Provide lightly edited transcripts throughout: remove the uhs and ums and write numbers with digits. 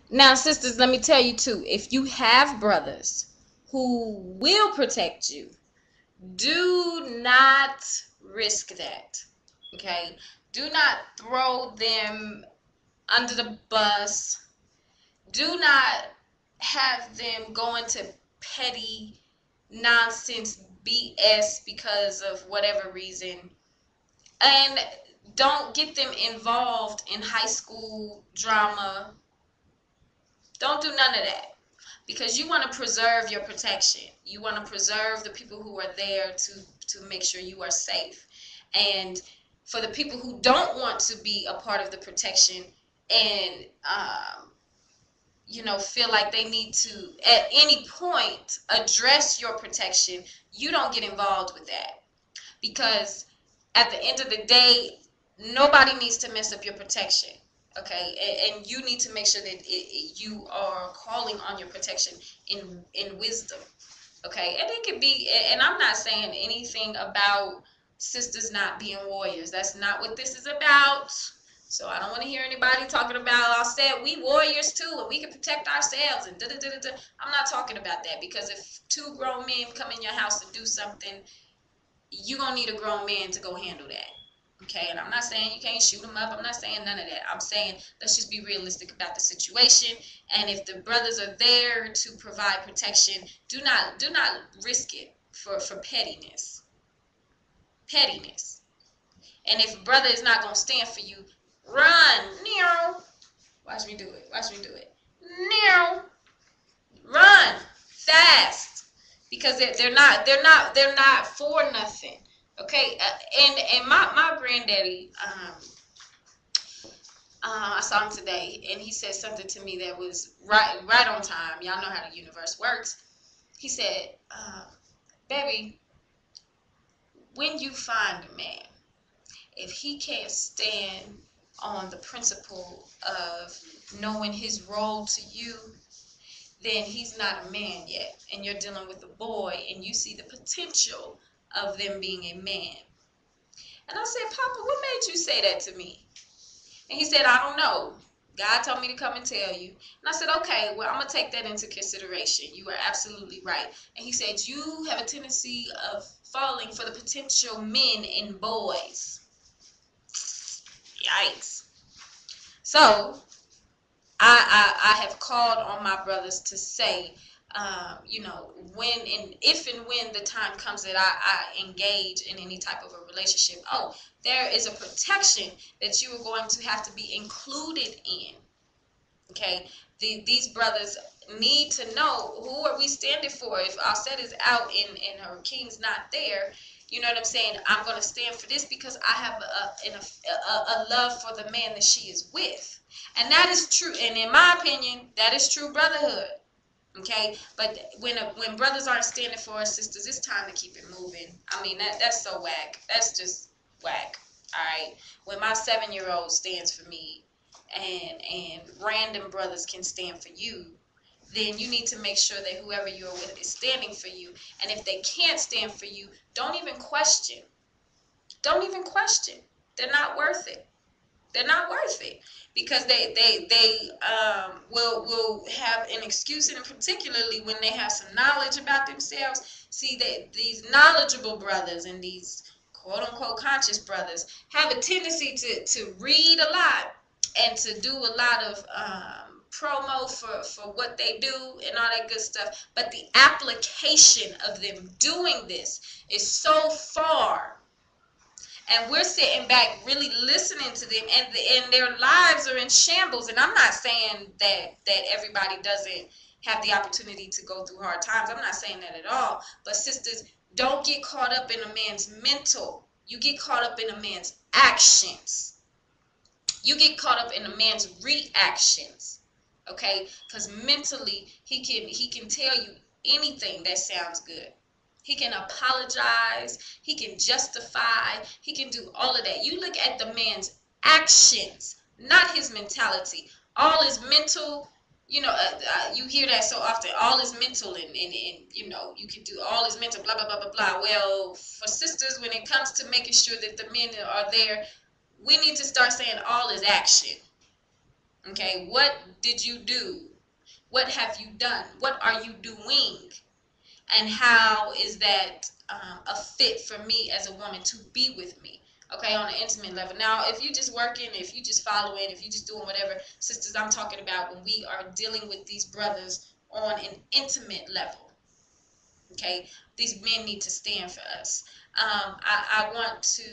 Now, sisters, let me tell you too, if you have brothers who will protect you, do not risk that. Okay? Do not throw them under the bus. Do not have them go into petty nonsense BS because of whatever reason. And don't get them involved in high school drama. Don't do none of that, because you want to preserve your protection. You want to preserve the people who are there to make sure you are safe. And for the people who don't want to be a part of the protection and feel like they need to at any point address your protection, you don't get involved with that, because at the end of the day, nobody needs to mess up your protection. Okay, and you need to make sure that you are calling on your protection in wisdom. Okay, and it could be, and I'm not saying anything about sisters not being warriors. That's not what this is about. So I don't want to hear anybody talking about, I said we warriors too and we can protect ourselves and da da da da. I'm not talking about that, because if two grown men come in your house and do something, you're going to need a grown man to go handle that. Okay, and I'm not saying you can't shoot them up. I'm not saying none of that. I'm saying let's just be realistic about the situation. And if the brothers are there to provide protection, do not risk it for pettiness. Pettiness. And if a brother is not going to stand for you, run. Nero. Watch me do it. Watch me do it. Nero. Run fast, because they're not for nothing. Okay, and my granddaddy, I saw him today, and he said something to me that was right on time. Y'all know how the universe works. He said, "Baby, when you find a man, if he can't stand on the principle of knowing his role to you, then he's not a man yet, and you're dealing with a boy, and you see the potential of them being a man." And I said, "Papa, what made you say that to me?" And he said, "I don't know. God told me to come and tell you." And I said, "Okay, well, I'm going to take that into consideration. You are absolutely right." And he said, "You have a tendency of falling for the potential men in boys." Yikes. So I have called on my brothers to say, when and if and when the time comes that I engage in any type of a relationship, there is a protection that you are going to have to be included in. Okay, these brothers need to know, who are we standing for? If Offset is out and her king's not there, you know what I'm saying? I'm going to stand for this because I have a love for the man that she is with. And that is true. And in my opinion, that is true brotherhood. Okay, but when brothers aren't standing for us, sisters, it's time to keep it moving. I mean, that's so whack. That's just whack. All right. When my 7-year-old stands for me, and random brothers can stand for you, then you need to make sure that whoever you're with is standing for you. And if they can't stand for you, don't even question. Don't even question. They're not worth it. They're not worth it, because they will have an excuse, and particularly when they have some knowledge about themselves. See, that these knowledgeable brothers and these quote unquote conscious brothers have a tendency to read a lot and to do a lot of promo for what they do and all that good stuff. But the application of them doing this is so far, and we're sitting back really listening to them, and their lives are in shambles. And I'm not saying that everybody doesn't have the opportunity to go through hard times. I'm not saying that at all. But sisters, don't get caught up in a man's mental. You get caught up in a man's actions. You get caught up in a man's reactions. Okay, because mentally he can tell you anything that sounds good. He can apologize. He can justify. He can do all of that. You look at the man's actions, not his mentality. All is mental. You hear that so often. All is mental, and you can do all is mental, blah, blah, blah, blah, blah. Well, for sisters, when it comes to making sure that the men are there, we need to start saying all is action. Okay, what did you do? What have you done? What are you doing? And how is that a fit for me as a woman to be with me? Okay, on an intimate level. Now, if you're just working, if you're just following, if you're just doing whatever, sisters, I'm talking about when we are dealing with these brothers on an intimate level. Okay, these men need to stand for us. I want to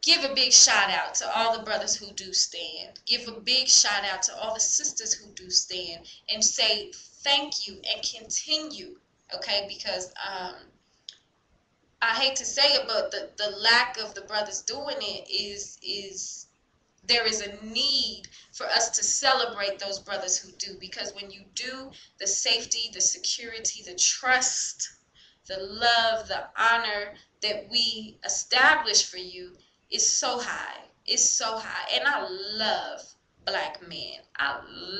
give a big shout out to all the brothers who do stand. Give a big shout out to all the sisters who do stand, and say thank you and continue. Okay, because I hate to say it, but the lack of the brothers doing it is there is a need for us to celebrate those brothers who do, because when you do, the safety, the security, the trust, the love, the honor that we establish for you is so high. It's so high. And I love black men. I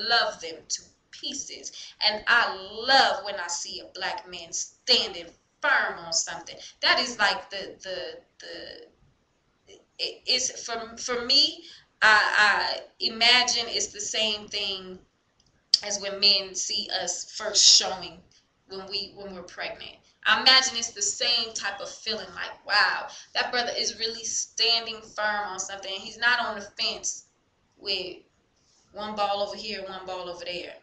love them to pieces. And I love when I see a black man standing firm on something. That is like it's for me, I imagine it's the same thing as when men see us first showing when we're pregnant. I imagine it's the same type of feeling, like, wow, that brother is really standing firm on something. He's not on the fence with one ball over here, one ball over there,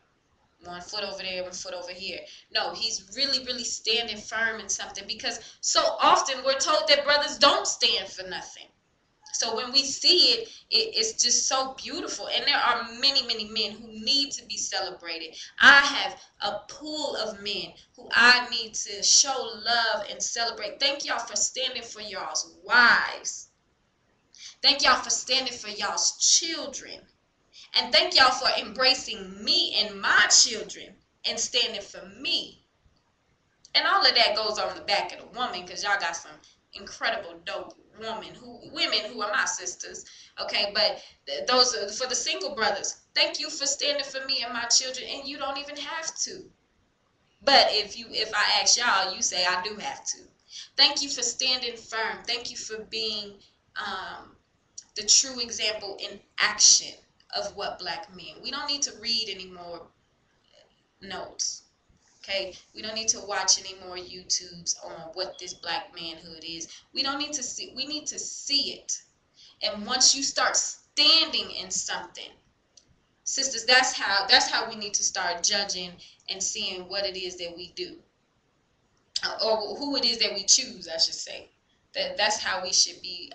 one foot over there, one foot over here. No, he's really, really standing firm in something, because so often we're told that brothers don't stand for nothing. So when we see it, it's just so beautiful. And there are many, many men who need to be celebrated. I have a pool of men who I need to show love and celebrate. Thank y'all for standing for y'all's wives. Thank y'all for standing for y'all's children. And thank y'all for embracing me and my children and standing for me. And all of that goes on the back of the woman, because y'all got some incredible dope women who are my sisters. Okay, but those are for the single brothers. Thank you for standing for me and my children, and you don't even have to. But if I ask y'all, you say I do have to. Thank you for standing firm. Thank you for being the true example in action of what black men. We don't need to read any more notes. Okay, we don't need to watch any more YouTubes on what this black manhood is. We don't need to see. We need to see it. And once you start standing in something, sisters, that's how we need to start judging and seeing what it is that we do, or who it is that we choose, I should say. That's how we should be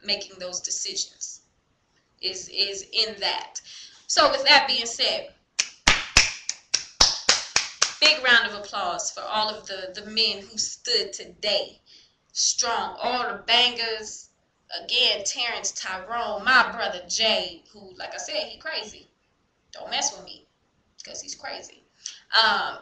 making those decisions. Is in that. So with that being said, big round of applause for all of the men who stood today strong. All the bangers. Again, Terrence, Tyrone, my brother Jay, who, like I said, he crazy. Don't mess with me, because he's crazy. Um,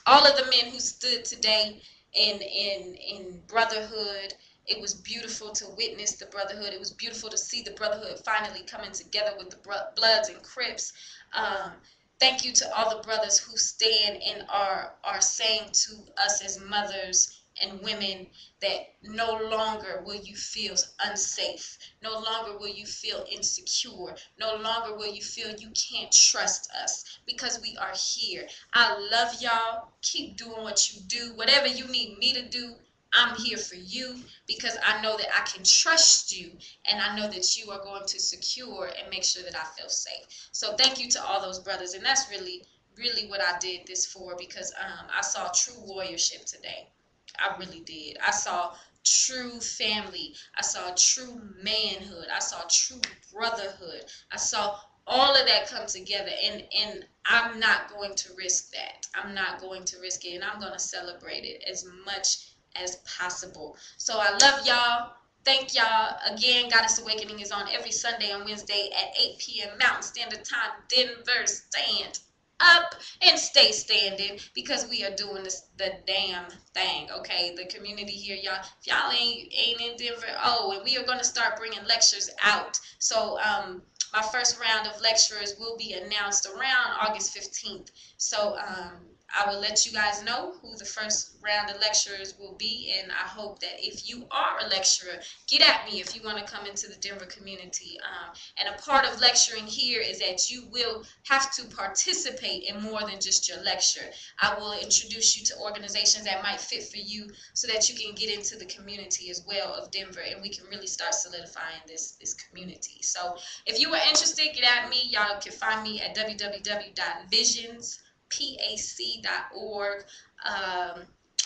all of the men who stood today in brotherhood. It was beautiful to witness the brotherhood. It was beautiful to see the brotherhood finally coming together with the Bloods and Crips. Thank you to all the brothers who stand and are saying to us as mothers and women that no longer will you feel unsafe. No longer will you feel insecure. No longer will you feel you can't trust us, because we are here. I love y'all. Keep doing what you do. Whatever you need me to do, I'm here for you, because I know that I can trust you, and I know that you are going to secure and make sure that I feel safe. So thank you to all those brothers. And that's really, really what I did this for, because I saw true warriorship today. I really did. I saw true family. I saw true manhood. I saw true brotherhood. I saw all of that come together, and I'm not going to risk that. I'm not going to risk it, and I'm going to celebrate it as much as possible. So I love y'all. Thank y'all again. Goddess Awakening is on every Sunday and Wednesday at 8 p.m. Mountain Standard Time. Denver, stand up and stay standing, because we are doing this the damn thing. Okay, the community here, y'all. If y'all ain't in Denver, and we are going to start bringing lectures out. So my first round of lecturers will be announced around August 15th. So I will let you guys know who the first round of lecturers will be, and I hope that if you are a lecturer, get at me if you want to come into the Denver community. And a part of lecturing here is that you will have to participate in more than just your lecture. I will introduce you to organizations that might fit for you so that you can get into the community as well of Denver, and we can really start solidifying this community. So if you are interested, get at me. Y'all can find me at www.visions.pac.org.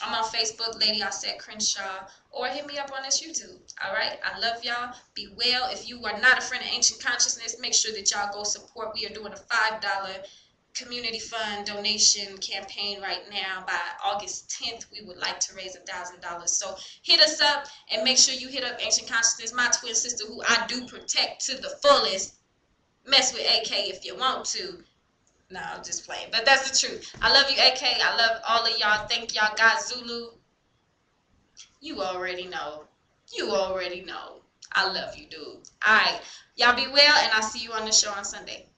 I'm on Facebook, Lady Osset Crenshaw, or hit me up on this YouTube. All right, I love y'all. Be well. If you are not a friend of Ancient Consciousness, make sure that y'all go support. We are doing a $5 community fund donation campaign right now. By August 10th, we would like to raise $1,000. So hit us up, and make sure you hit up Ancient Consciousness, my twin sister, who I do protect to the fullest. Mess with AK if you want to. No, I'm just playing. But that's the truth. I love you, AK. I love all of y'all. Thank y'all. God Zulu. You already know. You already know. I love you, dude. All right. Y'all be well, and I'll see you on the show on Sunday.